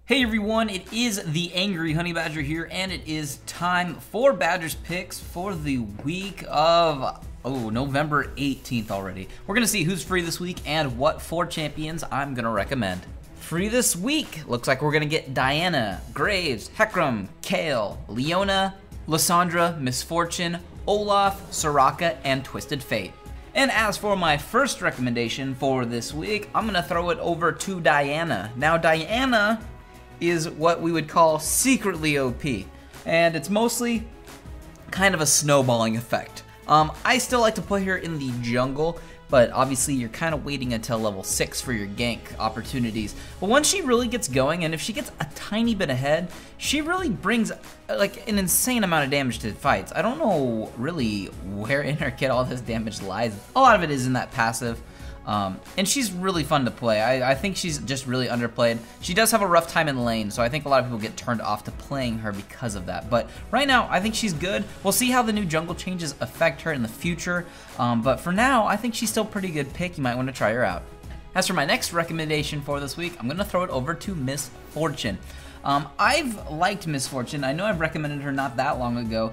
Hey everyone, it is the Angry Honey Badger here, and it is time for Badger's picks for the week of, November 18th already. We're gonna see who's free this week and what 4 champions I'm gonna recommend. Free this week, looks like we're gonna get Diana, Graves, Hecarim, Kale, Leona, Lysandra, Misfortune, Olaf, Soraka, and Twisted Fate. And as for my first recommendation for this week, I'm gonna throw it over to Diana. Now Diana is what we would call secretly OP, and it's mostly kind of a snowballing effect. I still like to play her in the jungle, but obviously you're kind of waiting until level 6 for your gank opportunities. But once she really gets going, and if she gets a tiny bit ahead, she really brings like an insane amount of damage to fights. I don't know really where in her kit all this damage lies. A lot of it is in that passive. And she's really fun to play. I think she's just really underplayed. She does have a rough time in lane, so I think a lot of people get turned off to playing her because of that. But right now, I think she's good. We'll see how the new jungle changes affect her in the future. But for now, I think she's still a pretty good pick. You might want to try her out. As for my next recommendation for this week, I'm going to throw it over to Misfortune. I've liked Misfortune. I know I've recommended her not that long ago.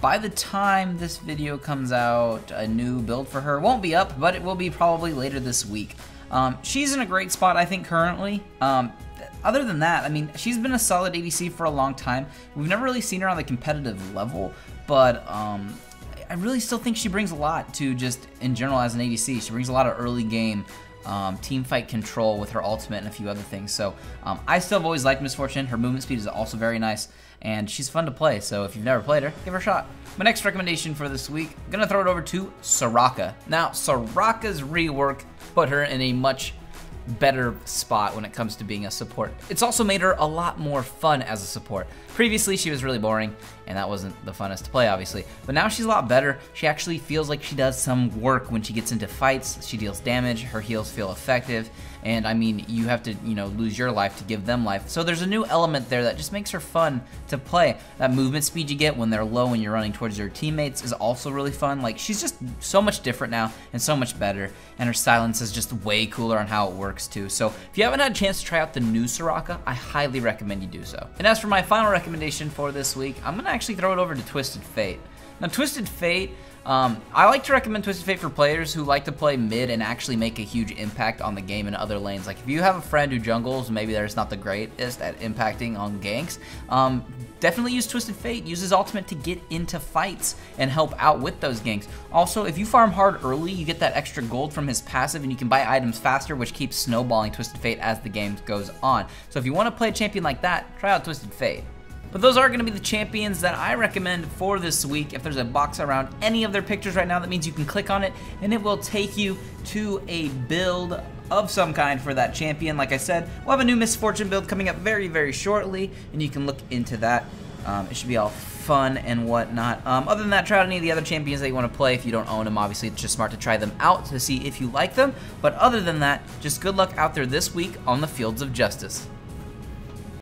By the time this video comes out, a new build for her won't be up, but it will be probably later this week. She's in a great spot, I think, currently. Other than that, I mean, she's been a solid ADC for a long time. We've never really seen her on the competitive level, but I really still think she brings a lot to just, in general, as an ADC. She brings a lot of early game team fight control with her ultimate and a few other things. So I still have always liked Misfortune. Her movement speed is also very nice, and she's fun to play. So if you've never played her, give her a shot. My next recommendation for this week, I'm gonna throw it over to Soraka. Now, Soraka's rework put her in a much better spot when it comes to being a support. It's also made her a lot more fun as a support. Previously, she was really boring, and that wasn't the funnest to play, obviously. But now she's a lot better. She actually feels like she does some work when she gets into fights. She deals damage, her heals feel effective, and I mean, you have to, lose your life to give them life. So there's a new element there that just makes her fun to play. That movement speed you get when they're low and you're running towards your teammates is also really fun. Like, she's just so much different now and so much better, and her silence is just way cooler on how it works too. So if you haven't had a chance to try out the new Soraka, I highly recommend you do so. And as for my final recommendation for this week, I'm gonna actually throw it over to Twisted Fate. Now, Twisted Fate, I like to recommend Twisted Fate for players who like to play mid and actually make a huge impact on the game in other lanes. Like, if you have a friend who jungles, maybe they're just not the greatest at impacting on ganks, definitely use Twisted Fate. Use his ultimate to get into fights and help out with those ganks. Also, if you farm hard early, you get that extra gold from his passive, and you can buy items faster, which keeps snowballing Twisted Fate as the game goes on. So if you want to play a champion like that, try out Twisted Fate. But those are going to be the champions that I recommend for this week. If there's a box around any of their pictures right now, that means you can click on it and it will take you to a build of some kind for that champion. Like I said, we'll have a new Misfortune build coming up very, very shortly, and you can look into that. It should be all fun and whatnot. Other than that, try out any of the other champions that you want to play. If you don't own them, obviously it's just smart to try them out to see if you like them. But other than that, just good luck out there this week on the fields of justice.